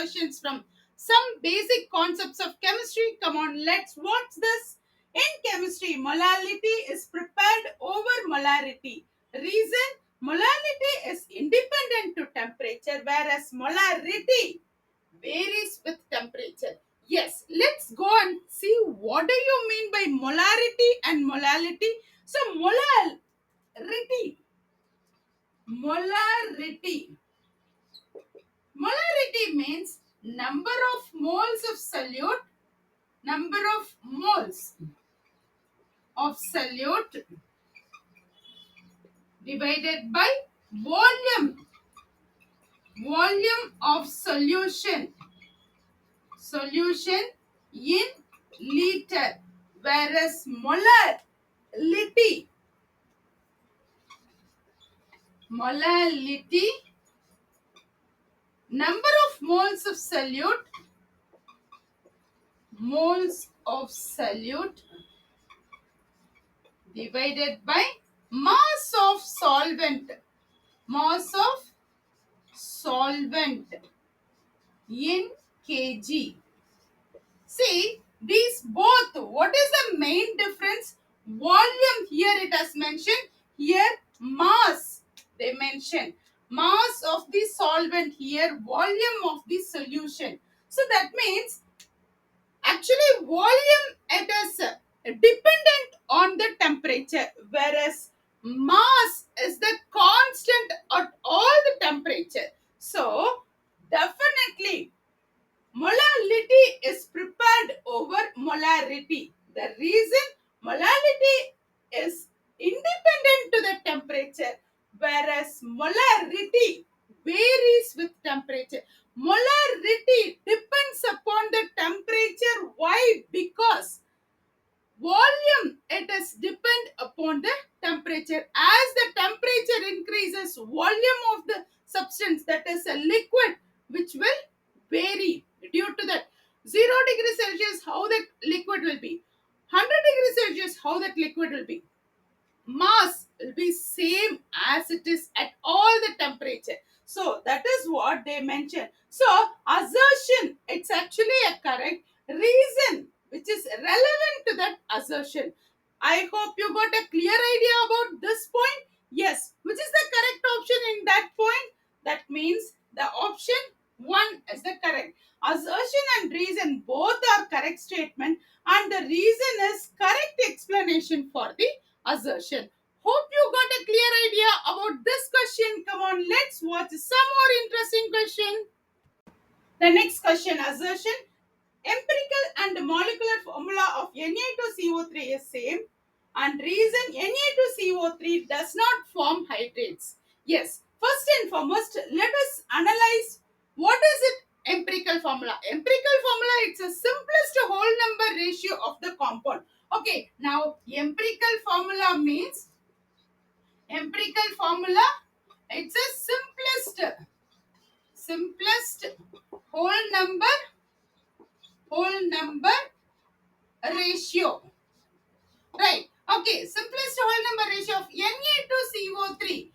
questions from some basic concepts of chemistry. Come on, let's watch this. In chemistry, molality is prepared over molarity. Reason: molality is independent to temperature, whereas molarity varies with temperature. Yes, let's go and see what do you mean by molarity and molality. So, molarity molarity means number of moles of solute divided by volume of solution in liter, whereas molality number of moles of solute divided by mass of solvent in kg. See, these both, what is the main difference? Volume, here it has mentioned, here mass, they mention. Mass of the solvent, here volume of the solution. So that means, actually volume, it is dependent on the temperature, whereas mass is the constant at all the temperature. So, definitely molality is prepared over molarity. The reason: molality is independent to the temperature, whereas molarity varies with temperature. Molarity depends upon the temperature. Why? Because volume, it is depend upon the temperature. As the temperature increases, volume of the substance, that is a liquid, which will vary. Due to that, 0 degree Celsius, how that liquid will be, 100 degree Celsius, how that liquid will be, mass will be same as it is at all the temperature. So that is what they mention. So assertion, it's actually a correct. Reason, which is relevant to that assertion. I hope you got a clear idea about this point. Yes, which is the correct option in that point? That means the option 1 is the correct. Assertion and reason both are correct statement, and the reason is correct explanation for the assertion. Hope you got a clear idea about this question. Come on, let's watch some more interesting question. The next question: assertion. Empirical and molecular formula of Na2CO3 is same, and reason: Na2CO3 does not form hydrates. Yes, first and foremost, let us analyze what is it empirical formula. Empirical formula, it's a simplest whole number ratio of the compound. Okay, now empirical formula means, empirical formula, it's a simplest whole number ratio, right? Okay, simplest whole number ratio of Na2CO3.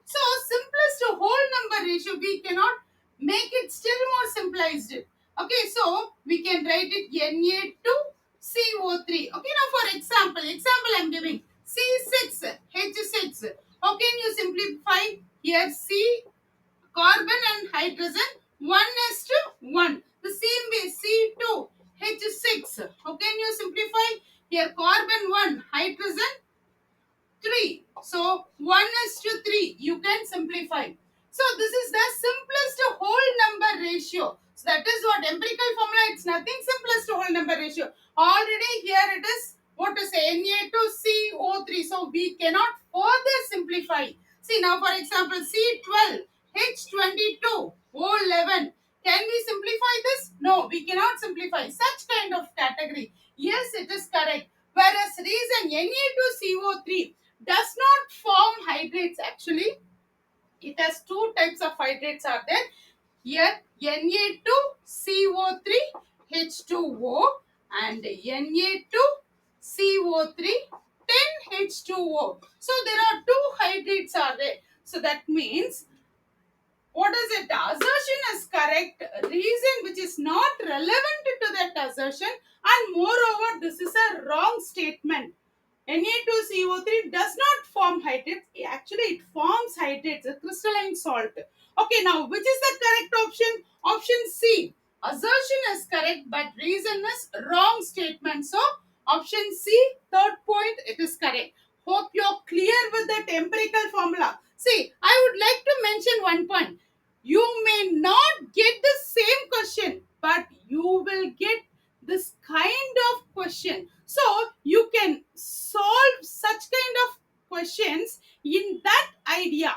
So simplest whole number ratio, we cannot make it still more simplified. Okay, so we can write it Na2CO3. Okay, now for example I'm giving C6H6. How can you simplify? Here C, carbon and hydrogen, 1 is to 1. The same way C2 H6. How can you simplify? Here carbon 1, hydrogen 3. So 1 is to 3. You can simplify. So this is the simplest whole number ratio. So that is what empirical formula. It's nothing, simplest whole number ratio. Already here it is, what to say, Na2CO3. So we cannot further simplify. See now, for example, C12 H22 O11. Can we simplify this? No, we cannot simplify such kind of category. Yes, it is correct. Whereas reason: Na2CO3 does not form hydrates. Actually, it has two types of hydrates are there. Here Na2CO3 H2O and Na2CO3 10H2O. So there are two hydrates are there. So that means What is it? Assertion is correct. Reason which is not relevant to that assertion, and moreover, this is a wrong statement. Na2CO3 does not form hydrates. Actually, it forms hydrates, a crystalline salt. Okay, now which is the correct option? Option C. Assertion is correct, but reason is wrong statement. So, option C, third point, it is correct. Hope you're clear with that empirical formula. See, I would like to mention one point. You may not get the same question, but you will get this kind of question. So you can solve such kind of questions in that idea.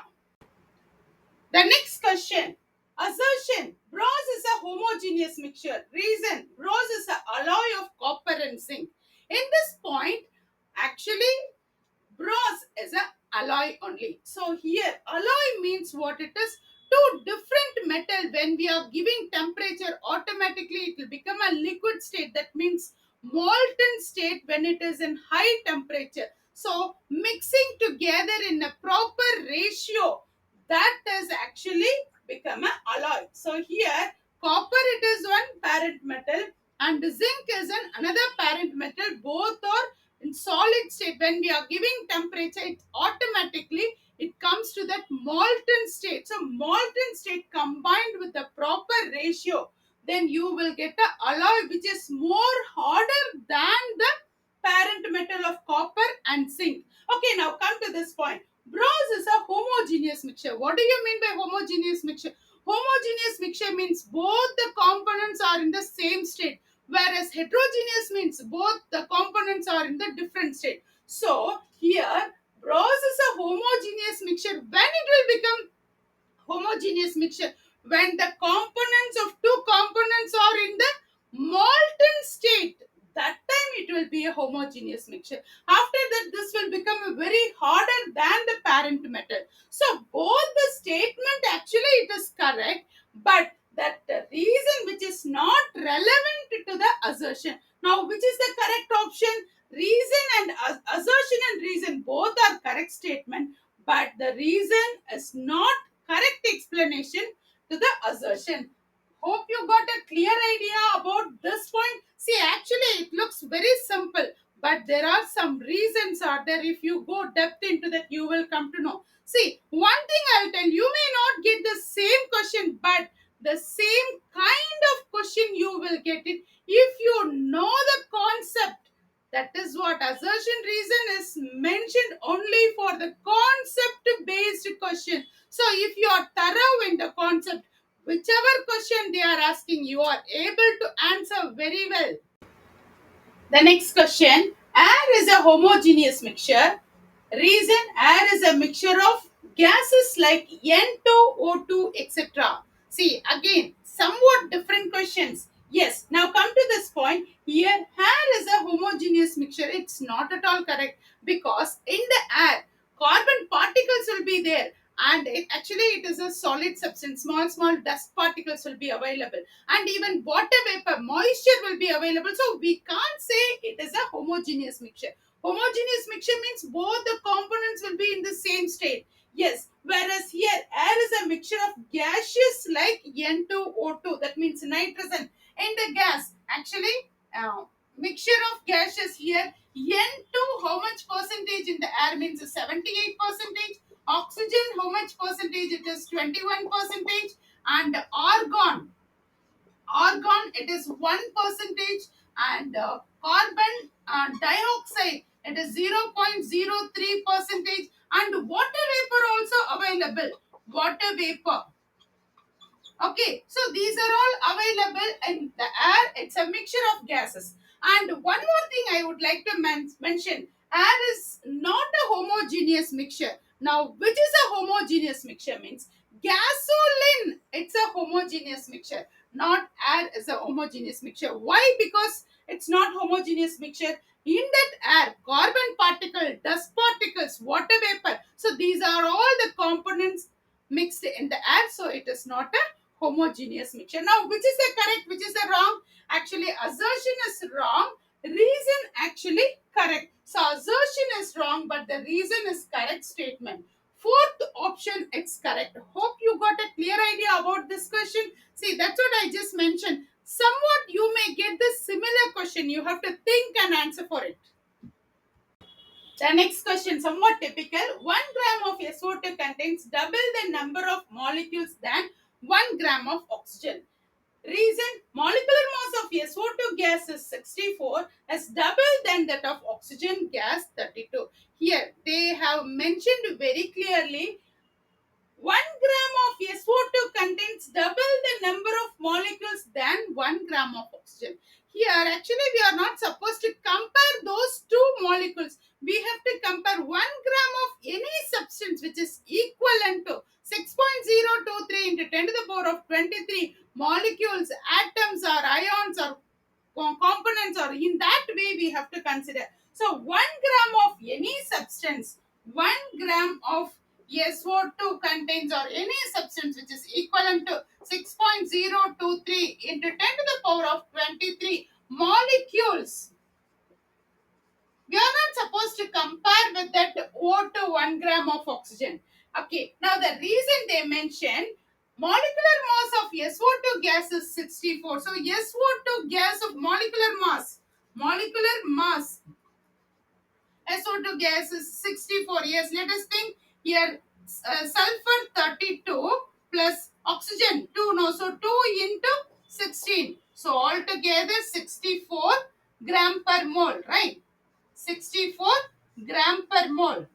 The next question. Assertion. Bronze is a homogeneous mixture. Reason. Bronze is an alloy of copper and zinc. In this point, actually, bronze is a alloy only. So here alloy means what it is. Two different metal, when we are giving temperature, automatically it will become a liquid state. That means molten state when it is in high temperature. So mixing together in a proper ratio, that is actually become a alloy. So here copper, it is one parent metal, and zinc is another parent metal. Both are in solid state. When we are giving temperature, it automatically it comes to that molten state. So molten state combined with the proper ratio, then you will get a alloy which is more harder than the parent metal of copper and zinc. Okay, now come to this point. Bronze is a homogeneous mixture. What do you mean by homogeneous mixture? Homogeneous mixture means both the components are in the same state, whereas heterogeneous means both the components are in the different state. So here bronze is a homogeneous mixture. When it will become homogeneous mixture? When the components of two components are in the molten state, that time it will be a homogeneous mixture. After that, this will become a very harder than the parent metal. So both the statement, actually it is correct, but that the reason which is not relevant to the assertion. Now which is the correct option? Reason and assertion and reason both are correct statement, but the reason is not correct explanation to the assertion. Hope you got a clear idea about this point. See, actually it looks very simple, but there are some reasons are there. If you go depth into that, you will come to know. See, one thing I'll tell you, may not get the same question, but the same kind of question you will get it if you know the concept. That is what assertion reason is mentioned only for the concept based question. So if you are thorough in the concept, whichever question they are asking, you are able to answer very well. The next question. Air is a homogeneous mixture. Reason. Air is a mixture of gases like N2, O2, etc. See, again, somewhat different questions. Yes, now come to this point. Here, air is a homogeneous mixture. It's not at all correct, because in the air, carbon particles will be there, and actually it is a solid substance. Small dust particles will be available, and even water vapor, moisture will be available. So we can't say it is a homogeneous mixture. Homogeneous mixture means both the components will be in the same state. Yes, whereas here air is a mixture of gases like N2O2, that means nitrogen, and the gas. Actually, mixture of gases here. N2, how much percentage in the air means 78 percentage. Oxygen, how much percentage? It is 21 percentage. And argon, it is 1 percentage. And carbon dioxide, it is 0.03 percentage. And water vapor also available. Water vapor. Okay, so these are all available in the air. It's a mixture of gases. And one more thing I would like to mention, air is not a homogeneous mixture. Now, which is a homogeneous mixture means gasoline, it's a homogeneous mixture. Not air is a homogeneous mixture. Why? Because it's not homogeneous mixture. In that air, carbon particle, dust particles, water vapor. So these are all the components mixed in the air. So it is not a homogeneous mixture. Now, which is the correct, which is the wrong? Actually, assertion is wrong. Reason actually correct. So, assertion is wrong, but the reason is correct statement. Fourth option it's correct. Hope you got a clear idea about this question. See, that's what I just mentioned. Somewhat you may get this similar question. You have to think and answer for it. The next question, somewhat typical. 1 gram of SO2 contains double the number of molecules than 1 gram of oxygen. Reason, molecular mass of SO2 gas is 64, is double than that of oxygen gas 32. Here, they have mentioned very clearly 1 gram of SO2 contains double the number of molecules than 1 gram of oxygen. Here, actually, we are not supposed to compare those two molecules. We have to compare 1 gram of any substance which is equivalent to 6.023 into 10 to the power of 23 molecules, atoms, or ions, or components, or in that way we have to consider. So 1 gram of any substance, 1 gram of SO2 contains, or any substance which is equivalent to 6.023 into 10 to the power of 23 molecules. We are not supposed to compare with that O to 1 gram of oxygen. Okay, now the reason they mention molecular mass of SO2 gas is 64. So SO2 gas of molecular mass SO2 gas is 64. Yes, let us think here, sulfur 32 plus oxygen 2. No, so 2 into 16. So altogether 64 gram per mole, right? 64 gram per mole.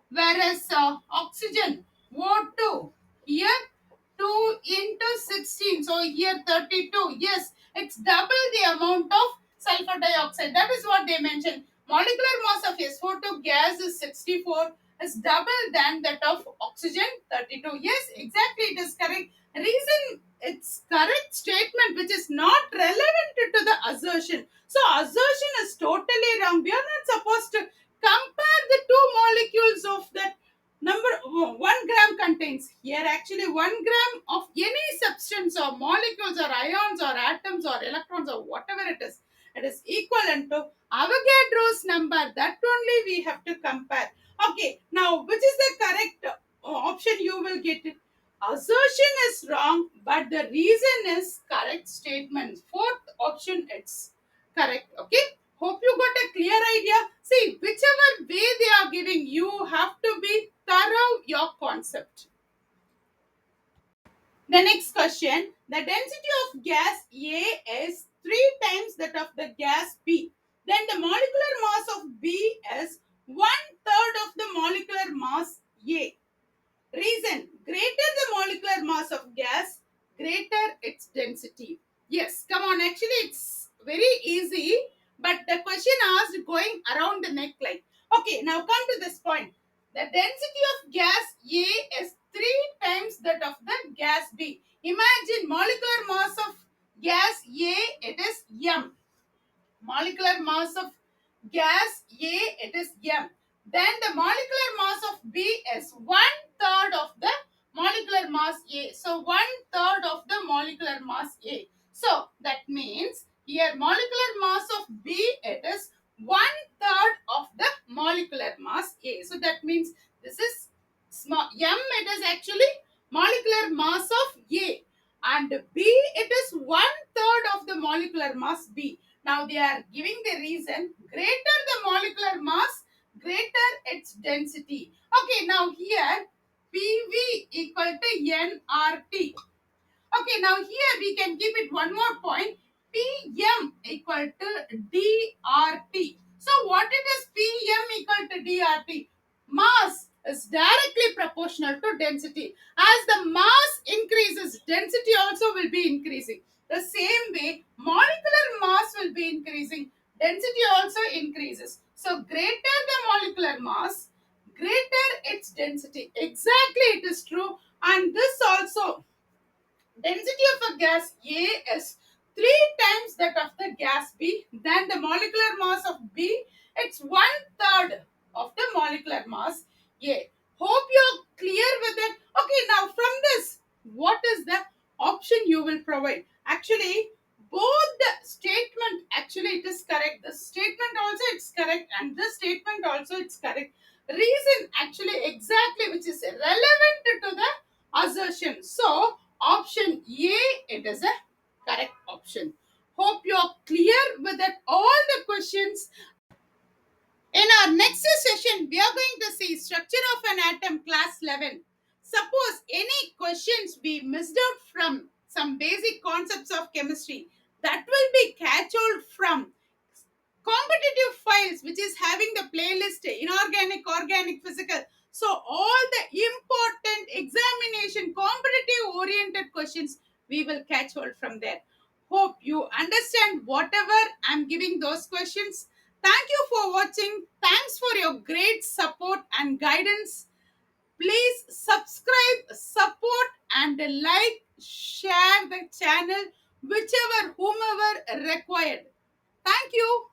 Whereas oxygen O2 here 2 into 16. So here 32. Yes, it's double the amount of sulfur dioxide. That is what they mentioned. Molecular mass of SO2 gas is 64, is double than that of oxygen 32. Yes, exactly, it is correct. Reason, it's correct statement which is not relevant to the assertion. So assertion is totally wrong. We are not supposed to compare the two molecules of that number 1 gram contains. Here actually 1 gram of any substance or molecules or ions or atoms or electrons or whatever it is equivalent to Avogadro's number. That only we have to compare. Okay, now which is the correct option you will get it? Assertion is wrong, but the reason is correct statement. Fourth option it's correct. Okay, hope you got a clear idea. See, whichever way they are giving, you have to be thorough your concept. The next question, the density of gas A is 3 times that of the gas B. Then the molecular mass of B is 1/3 of the molecular mass A. Reason, greater the molecular mass of gas, greater its density. Yes, come on, actually it's very easy, but the question asked going around the neckline. Okay, now come to this point. The density of gas A is 3 times that of the gas B. Imagine molecular mass of gas A, it is M. Molecular mass of gas A, it is M. Then the molecular mass of B is 1/3 of the molecular mass A. So 1/3 of the molecular mass A. So that means here molecular mass of B, it is 1/3 of the molecular mass A. So that means this is small M, it is actually molecular mass of A, and B, it is 1/3 of the molecular mass B. Now they are giving the reason, greater the molecular mass, greater its density. Okay, now here PV equal to nRT. Okay, now here we can keep it one more point. PM equal to DRT. So what it is PM equal to DRT? Mass is directly proportional to density. As the mass increases, density also will be increasing. The same way, molecular mass will be increasing, density also increases. So greater the molecular mass, greater its density. Exactly, it is true. And this also, density of a gas A is 3 times that of the gas B. Then the molecular mass of B, it's 1/3 of the molecular mass A. Hope you're clear with it. Okay, now from this, what is the option you will provide? Actually, both the statement actually it is correct. The statement also it's correct and the statement also it's correct. Reason actually exactly which is relevant to the assertion. So option A it is a correct option. Hope you are clear with that all the questions. In our next session, we are going to see structure of an atom class 11. Suppose any questions we missed out from some basic concepts of chemistry that will be catch hold from competitive files which is having the playlist inorganic, organic, physical. So all the important examination competitive oriented questions we will catch hold from there. Hope you understand whatever I'm giving those questions. Thank you for watching. Thanks for your great support and guidance. Please subscribe, support, and like, share the channel, whichever, whomever required. Thank you.